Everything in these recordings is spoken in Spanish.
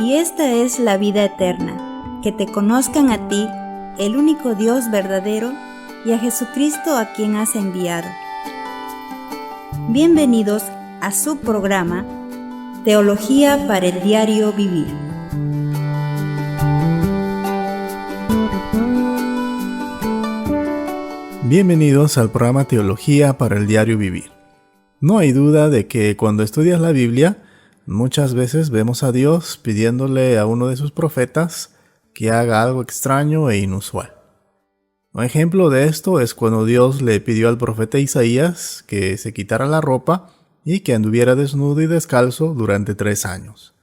y esta es la vida eterna, que te conozcan a ti, el único Dios verdadero, y a Jesucristo a quien has enviado. Bienvenidos a su programa, Teología para el Diario Vivir. Bienvenidos al programa Teología para el Diario Vivir. No hay duda de que cuando estudias la Biblia, muchas veces vemos a Dios pidiéndole a uno de sus profetas que haga algo extraño e inusual. Un ejemplo de esto es cuando Dios le pidió al profeta Isaías que se quitara la ropa y que anduviera desnudo y descalzo durante 3 años.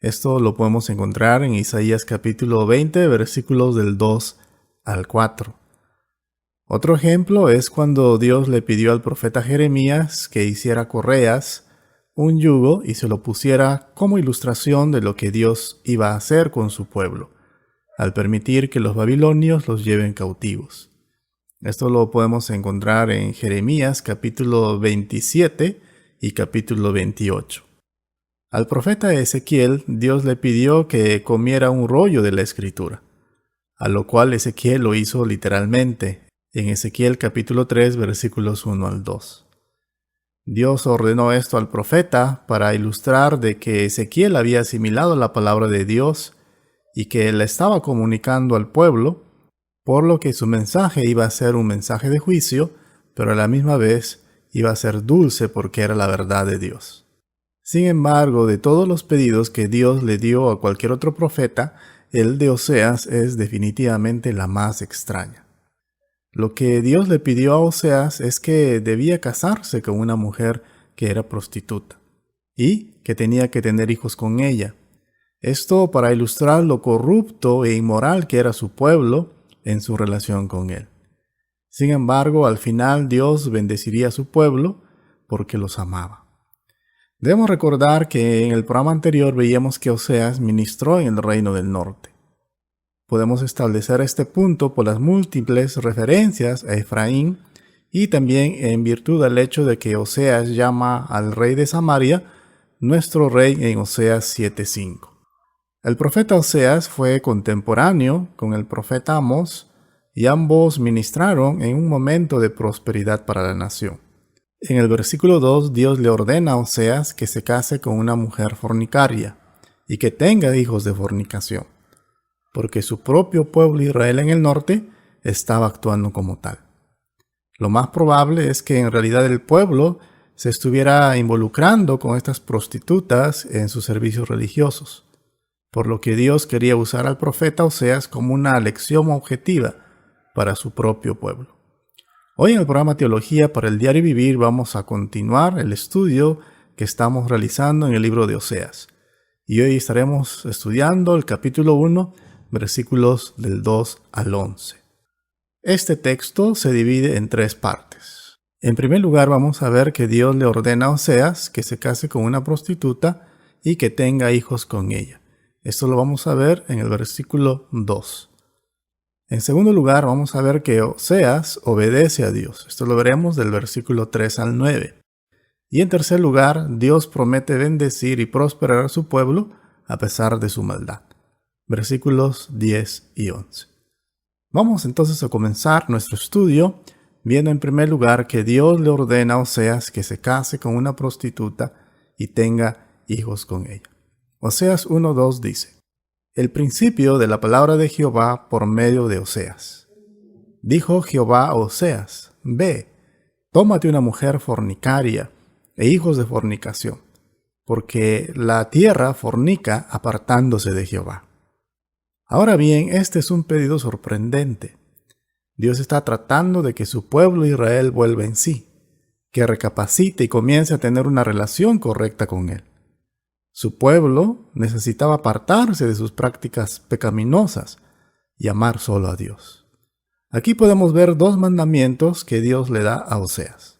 Esto lo podemos encontrar en Isaías capítulo 20, versículos del 2 al 4. Otro ejemplo es cuando Dios le pidió al profeta Jeremías que hiciera correas, un yugo, y se lo pusiera como ilustración de lo que Dios iba a hacer con su pueblo, al permitir que los babilonios los lleven cautivos. Esto lo podemos encontrar en Jeremías capítulo 27 y capítulo 28. Al profeta Ezequiel, Dios le pidió que comiera un rollo de la Escritura, a lo cual Ezequiel lo hizo literalmente, en Ezequiel capítulo 3 versículos 1 al 2. Dios ordenó esto al profeta para ilustrar de que Ezequiel había asimilado la palabra de Dios y que la estaba comunicando al pueblo, por lo que su mensaje iba a ser un mensaje de juicio, pero a la misma vez iba a ser dulce porque era la verdad de Dios. Sin embargo, de todos los pedidos que Dios le dio a cualquier otro profeta, el de Oseas es definitivamente la más extraña. Lo que Dios le pidió a Oseas es que debía casarse con una mujer que era prostituta y que tenía que tener hijos con ella. Esto para ilustrar lo corrupto e inmoral que era su pueblo en su relación con él. Sin embargo, al final Dios bendeciría a su pueblo porque los amaba. Debemos recordar que en el programa anterior veíamos que Oseas ministró en el reino del norte. Podemos establecer este punto por las múltiples referencias a Efraín y también en virtud del hecho de que Oseas llama al rey de Samaria nuestro rey en Oseas 7:5. El profeta Oseas fue contemporáneo con el profeta Amós y ambos ministraron en un momento de prosperidad para la nación. En el versículo 2, Dios le ordena a Oseas que se case con una mujer fornicaria y que tenga hijos de fornicación, porque su propio pueblo Israel en el norte estaba actuando como tal. Lo más probable es que en realidad el pueblo se estuviera involucrando con estas prostitutas en sus servicios religiosos, por lo que Dios quería usar al profeta Oseas como una lección objetiva para su propio pueblo. Hoy en el programa Teología para el Diario Vivir vamos a continuar el estudio que estamos realizando en el libro de Oseas, y hoy estaremos estudiando el capítulo 1, versículos del 2 al 11. Este texto se divide en 3 partes. En primer lugar, vamos a ver que Dios le ordena a Oseas que se case con una prostituta y que tenga hijos con ella. Esto lo vamos a ver en el versículo 2. En segundo lugar, vamos a ver que Oseas obedece a Dios. Esto lo veremos del versículo 3 al 9. Y en tercer lugar, Dios promete bendecir y prosperar a su pueblo a pesar de su maldad. Versículos 10 y 11. Vamos entonces a comenzar nuestro estudio viendo en primer lugar que Dios le ordena a Oseas que se case con una prostituta y tenga hijos con ella. Oseas 1:2 dice: El principio de la palabra de Jehová por medio de Oseas. Dijo Jehová a Oseas: Ve, tómate una mujer fornicaria e hijos de fornicación, porque la tierra fornica apartándose de Jehová. Ahora bien, este es un pedido sorprendente. Dios está tratando de que su pueblo Israel vuelva en sí, que recapacite y comience a tener una relación correcta con él. Su pueblo necesitaba apartarse de sus prácticas pecaminosas y amar solo a Dios. Aquí podemos ver 2 mandamientos que Dios le da a Oseas.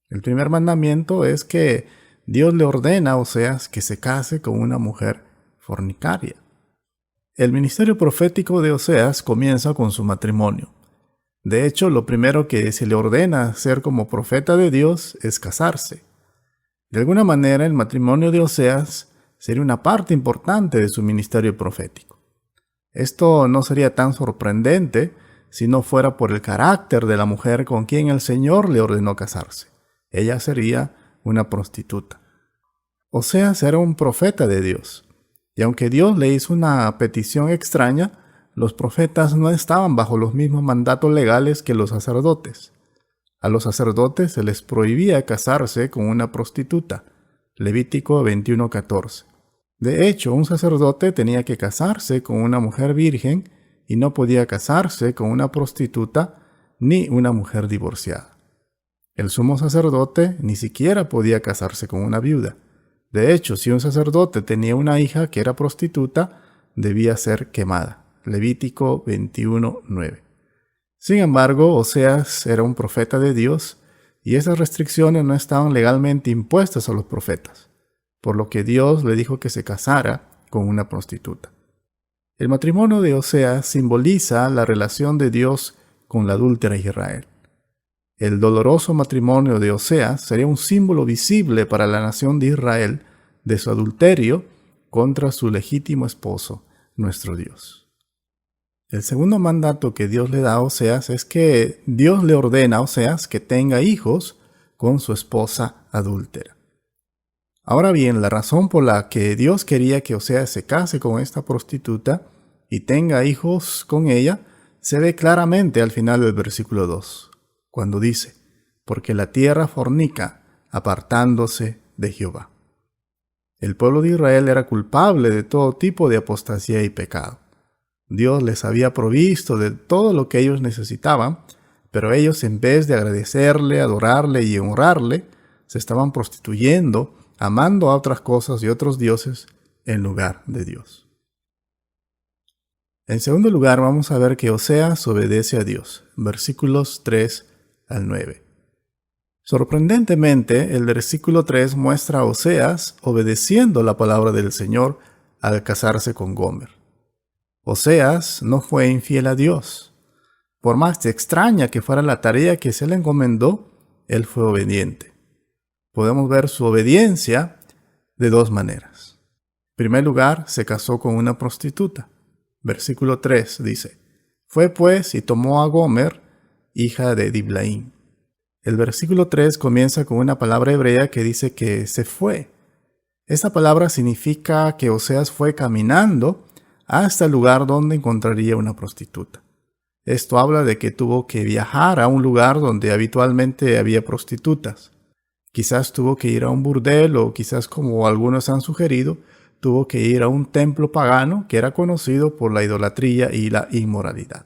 El primer mandamiento es que Dios le ordena a Oseas que se case con una mujer fornicaria. El ministerio profético de Oseas comienza con su matrimonio. De hecho, lo primero que se le ordena hacer como profeta de Dios es casarse. De alguna manera, el matrimonio de Oseas sería una parte importante de su ministerio profético. Esto no sería tan sorprendente si no fuera por el carácter de la mujer con quien el Señor le ordenó casarse. Ella sería una prostituta. Oseas era un profeta de Dios, y aunque Dios le hizo una petición extraña, los profetas no estaban bajo los mismos mandatos legales que los sacerdotes. A los sacerdotes se les prohibía casarse con una prostituta. Levítico 21:14. De hecho, un sacerdote tenía que casarse con una mujer virgen y no podía casarse con una prostituta ni una mujer divorciada. El sumo sacerdote ni siquiera podía casarse con una viuda. De hecho, si un sacerdote tenía una hija que era prostituta, debía ser quemada. Levítico 21:9. Sin embargo, Oseas era un profeta de Dios y esas restricciones no estaban legalmente impuestas a los profetas, por lo que Dios le dijo que se casara con una prostituta. El matrimonio de Oseas simboliza la relación de Dios con la adúltera Israel. El doloroso matrimonio de Oseas sería un símbolo visible para la nación de Israel de su adulterio contra su legítimo esposo, nuestro Dios. El segundo mandato que Dios le da a Oseas es que Dios le ordena a Oseas que tenga hijos con su esposa adúltera. Ahora bien, la razón por la que Dios quería que Oseas se case con esta prostituta y tenga hijos con ella se ve claramente al final del versículo 2, cuando dice: porque la tierra fornica, apartándose de Jehová. El pueblo de Israel era culpable de todo tipo de apostasía y pecado. Dios les había provisto de todo lo que ellos necesitaban, pero ellos, en vez de agradecerle, adorarle y honrarle, se estaban prostituyendo, amando a otras cosas y otros dioses en lugar de Dios. En segundo lugar, vamos a ver que Oseas obedece a Dios, versículos 3 al 9. Sorprendentemente, el versículo 3 muestra a Oseas obedeciendo la palabra del Señor al casarse con Gomer. Oseas no fue infiel a Dios. Por más extraña que fuera la tarea que se le encomendó, él fue obediente. Podemos ver su obediencia de dos maneras. En primer lugar, se casó con una prostituta. Versículo 3 dice: fue pues y tomó a Gomer, hija de Diblaim. El versículo 3 comienza con una palabra hebrea que dice que se fue. Esta palabra significa que Oseas fue caminando hasta el lugar donde encontraría una prostituta. Esto habla de que tuvo que viajar a un lugar donde habitualmente había prostitutas. Quizás tuvo que ir a un burdel o quizás, como algunos han sugerido, tuvo que ir a un templo pagano que era conocido por la idolatría y la inmoralidad.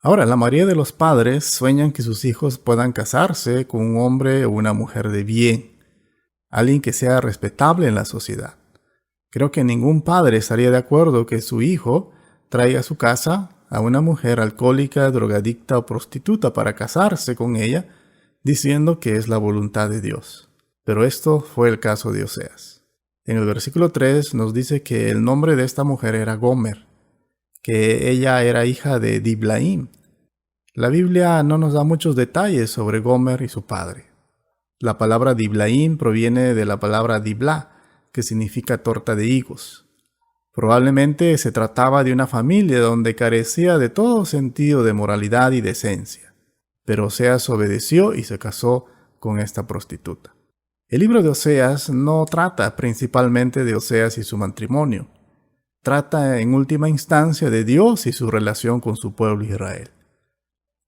Ahora, la mayoría de los padres sueñan que sus hijos puedan casarse con un hombre o una mujer de bien, alguien que sea respetable en la sociedad. Creo que ningún padre estaría de acuerdo que su hijo traiga a su casa a una mujer alcohólica, drogadicta o prostituta para casarse con ella, diciendo que es la voluntad de Dios. Pero esto fue el caso de Oseas. En el versículo 3 nos dice que el nombre de esta mujer era Gomer, que ella era hija de Diblaim. La Biblia no nos da muchos detalles sobre Gomer y su padre. La palabra Diblaim proviene de la palabra Dibla, que significa torta de higos. Probablemente se trataba de una familia donde carecía de todo sentido de moralidad y decencia. Pero Oseas obedeció y se casó con esta prostituta. El libro de Oseas no trata principalmente de Oseas y su matrimonio. Trata en última instancia de Dios y su relación con su pueblo Israel.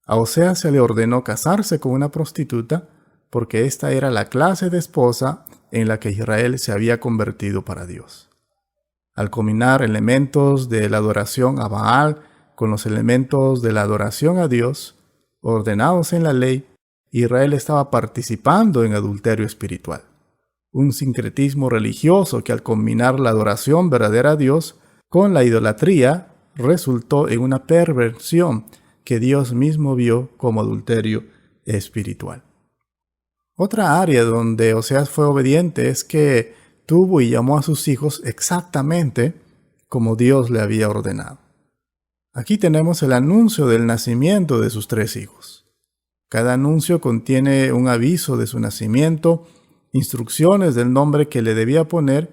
A Oseas se le ordenó casarse con una prostituta porque esta era la clase de esposa en la que Israel se había convertido para Dios. Al combinar elementos de la adoración a Baal con los elementos de la adoración a Dios, ordenados en la ley, Israel estaba participando en adulterio espiritual. Un sincretismo religioso que al combinar la adoración verdadera a Dios con la idolatría resultó en una perversión que Dios mismo vio como adulterio espiritual. Otra área donde Oseas fue obediente es que tuvo y llamó a sus hijos exactamente como Dios le había ordenado. Aquí tenemos el anuncio del nacimiento de sus 3 hijos. Cada anuncio contiene un aviso de su nacimiento, instrucciones del nombre que le debía poner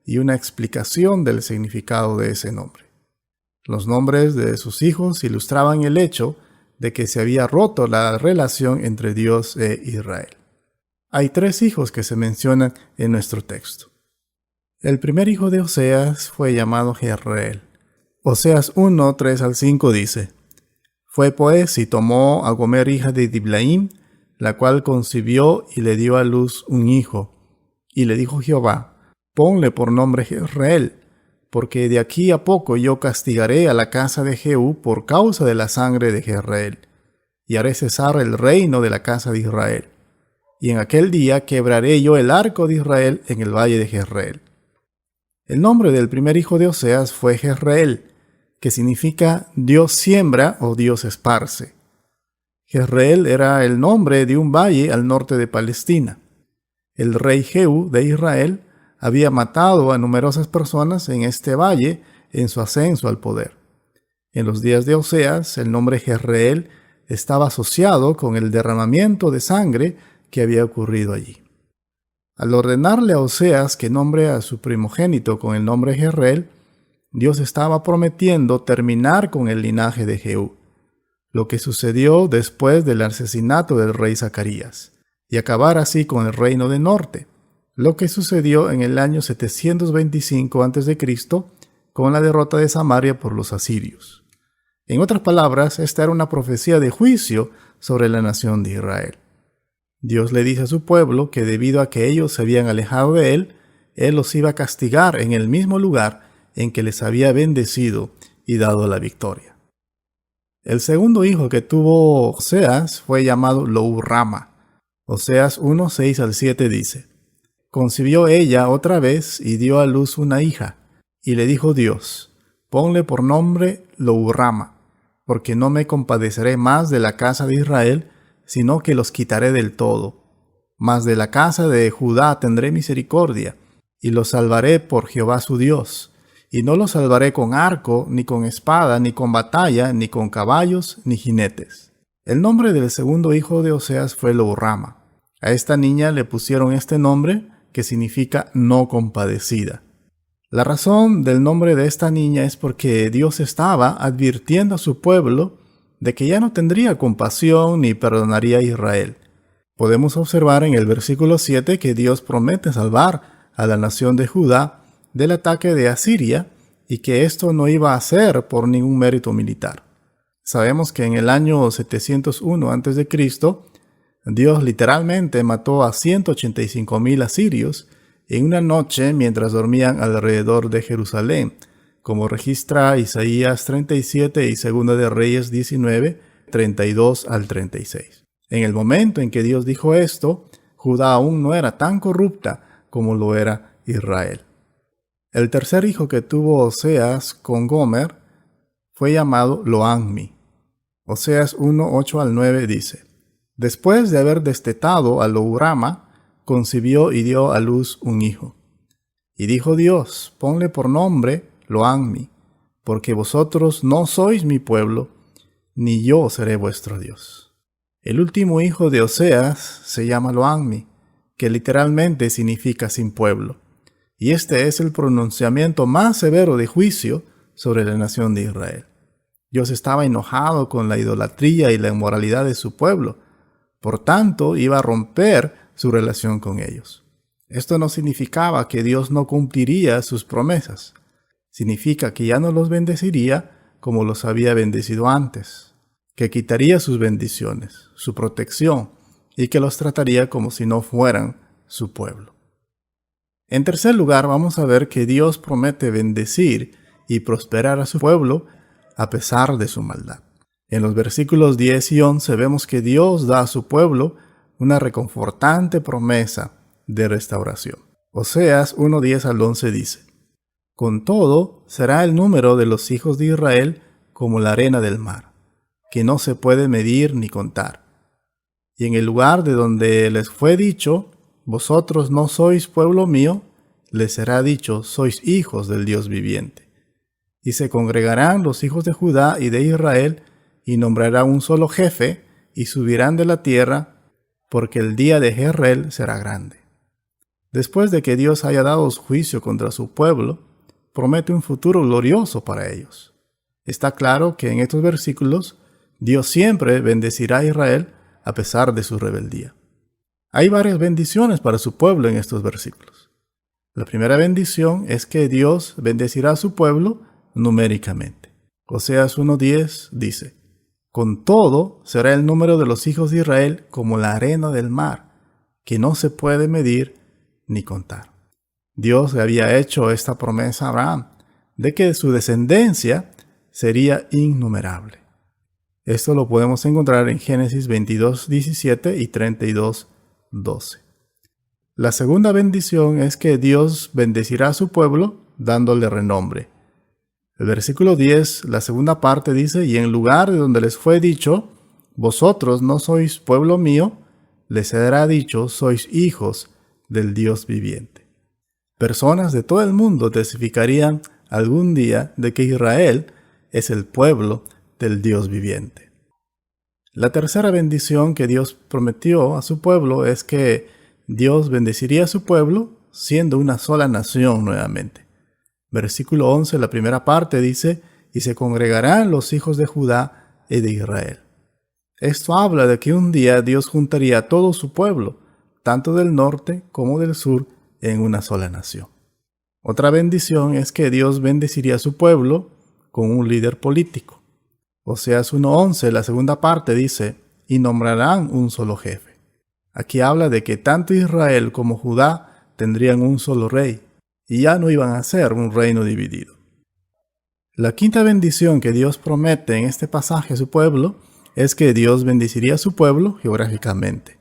y una explicación del significado de ese nombre. Los nombres de sus hijos ilustraban el hecho de que se había roto la relación entre Dios e Israel. Hay 3 hijos que se mencionan en nuestro texto. El primer hijo de Oseas fue llamado Jezreel. Oseas 1, 3 al 5 dice: Fue pues y tomó a Gomer hija de Diblaim, la cual concibió y le dio a luz un hijo. Y le dijo Jehová: Ponle por nombre Jezreel, porque de aquí a poco yo castigaré a la casa de Jehú por causa de la sangre de Jezreel, y haré cesar el reino de la casa de Israel. Y en aquel día quebraré yo el arco de Israel en el valle de Jezreel. El nombre del primer hijo de Oseas fue Jezreel, que significa Dios siembra o Dios esparce. Jezreel era el nombre de un valle al norte de Palestina. El rey Jehú de Israel había matado a numerosas personas en este valle en su ascenso al poder. En los días de Oseas, el nombre Jezreel estaba asociado con el derramamiento de sangre que había ocurrido allí. Al ordenarle a Oseas que nombre a su primogénito con el nombre Jezreel, Dios estaba prometiendo terminar con el linaje de Jehú, lo que sucedió después del asesinato del rey Zacarías, y acabar así con el reino del norte, lo que sucedió en el año 725 a.C. con la derrota de Samaria por los asirios. En otras palabras, esta era una profecía de juicio sobre la nación de Israel. Dios le dice a su pueblo que debido a que ellos se habían alejado de él los iba a castigar en el mismo lugar en que les había bendecido y dado la victoria. El segundo hijo que tuvo Oseas fue llamado Lo-Ruhamah. Oseas 1, 6 al 7 dice: Concibió ella otra vez y dio a luz una hija, y le dijo Dios: Ponle por nombre Lo-Ruhamah, porque no me compadeceré más de la casa de Israel, sino que los quitaré del todo. Mas de la casa de Judá tendré misericordia, y los salvaré por Jehová su Dios. Y no los salvaré con arco, ni con espada, ni con batalla, ni con caballos, ni jinetes. El nombre del segundo hijo de Oseas fue Lo-Ruhamah. A esta niña le pusieron este nombre, que significa no compadecida. La razón del nombre de esta niña es porque Dios estaba advirtiendo a su pueblo de que ya no tendría compasión ni perdonaría a Israel. Podemos observar en el versículo 7 que Dios promete salvar a la nación de Judá del ataque de Asiria y que esto no iba a ser por ningún mérito militar. Sabemos que en el año 701 a.C., Dios literalmente mató a 185,000 asirios en una noche mientras dormían alrededor de Jerusalén, como registra Isaías 37 y 2 de Reyes 19, 32 al 36. En el momento en que Dios dijo esto, Judá aún no era tan corrupta como lo era Israel. El tercer hijo que tuvo Oseas con Gomer fue llamado Lo-Ammi. Oseas 1, 8 al 9 dice: Después de haber destetado a Lo-Ruhamah, concibió y dio a luz un hijo. Y dijo Dios: Ponle por nombre Lo-Ammi, porque vosotros no sois mi pueblo, ni yo seré vuestro Dios. El último hijo de Oseas se llama Lo-Ammi, que literalmente significa sin pueblo. Y este es el pronunciamiento más severo de juicio sobre la nación de Israel. Dios estaba enojado con la idolatría y la inmoralidad de su pueblo. Por tanto, iba a romper su relación con ellos. Esto no significaba que Dios no cumpliría sus promesas. Significa que ya no los bendeciría como los había bendecido antes, que quitaría sus bendiciones, su protección, y que los trataría como si no fueran su pueblo. En tercer lugar, vamos a ver que Dios promete bendecir y prosperar a su pueblo a pesar de su maldad. En los versículos 10 y 11 vemos que Dios da a su pueblo una reconfortante promesa de restauración. Oseas 1:10 al 11 dice: Con todo, será el número de los hijos de Israel como la arena del mar, que no se puede medir ni contar. Y en el lugar de donde les fue dicho: Vosotros no sois pueblo mío, les será dicho: sois hijos del Dios viviente. Y se congregarán los hijos de Judá y de Israel, y nombrarán un solo jefe, y subirán de la tierra, porque el día de Jezreel será grande. Después de que Dios haya dado su juicio contra su pueblo, promete un futuro glorioso para ellos. Está claro que en estos versículos Dios siempre bendecirá a Israel a pesar de su rebeldía. Hay varias bendiciones para su pueblo en estos versículos. La primera bendición es que Dios bendecirá a su pueblo numéricamente. Oseas 1:10 dice: con todo será el número de los hijos de Israel como la arena del mar, que no se puede medir ni contar. Dios le había hecho esta promesa a Abraham, de que su descendencia sería innumerable. Esto lo podemos encontrar en Génesis 22:17 y 32:12. La segunda bendición es que Dios bendecirá a su pueblo dándole renombre. El versículo 10, la segunda parte dice: y en lugar de donde les fue dicho, vosotros no sois pueblo mío, les será dicho, sois hijos del Dios viviente. Personas de todo el mundo testificarían algún día de que Israel es el pueblo del Dios viviente. La tercera bendición que Dios prometió a su pueblo es que Dios bendeciría a su pueblo siendo una sola nación nuevamente. Versículo 11, la primera parte dice: y se congregarán los hijos de Judá y de Israel. Esto habla de que un día Dios juntaría a todo su pueblo, tanto del norte como del sur, en una sola nación. Otra bendición es que Dios bendeciría a su pueblo con un líder político. Oseas 1:11, la segunda parte dice: y nombrarán un solo jefe. Aquí habla de que tanto Israel como Judá tendrían un solo rey, y ya no iban a ser un reino dividido. La quinta bendición que Dios promete en este pasaje a su pueblo es que Dios bendeciría a su pueblo geográficamente.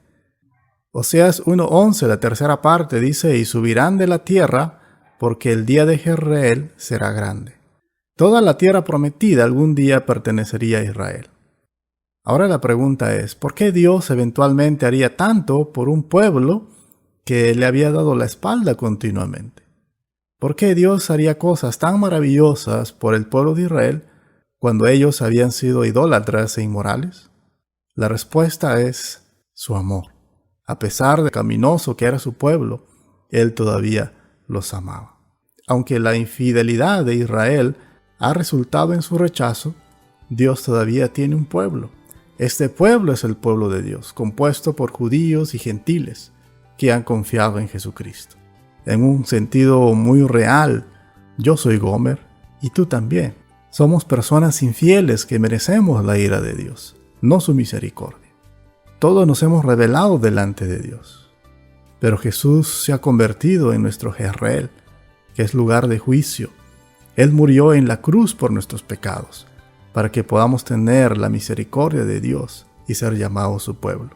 Oseas 1:11, la tercera parte dice: y subirán de la tierra, porque el día de Jezreel será grande. Toda la tierra prometida algún día pertenecería a Israel. Ahora la pregunta es: ¿por qué Dios eventualmente haría tanto por un pueblo que le había dado la espalda continuamente? ¿Por qué Dios haría cosas tan maravillosas por el pueblo de Israel cuando ellos habían sido idólatras e inmorales? La respuesta es su amor. A pesar de pecaminoso que era su pueblo, Él todavía los amaba. Aunque la infidelidad de Israel ha resultado en su rechazo, Dios todavía tiene un pueblo. Este pueblo es el pueblo de Dios, compuesto por judíos y gentiles que han confiado en Jesucristo. En un sentido muy real, yo soy Gomer y tú también. Somos personas infieles que merecemos la ira de Dios, no su misericordia. Todos nos hemos rebelado delante de Dios. Pero Jesús se ha convertido en nuestro Jezreel, que es lugar de juicio. Él murió en la cruz por nuestros pecados, para que podamos tener la misericordia de Dios y ser llamados su pueblo.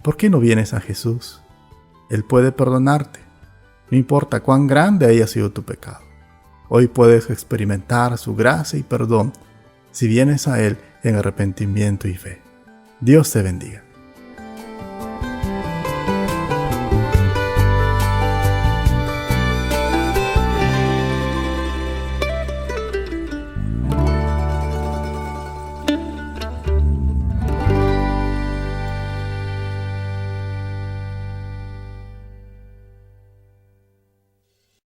¿Por qué no vienes a Jesús? Él puede perdonarte, no importa cuán grande haya sido tu pecado. Hoy puedes experimentar su gracia y perdón si vienes a Él en arrepentimiento y fe. Dios te bendiga.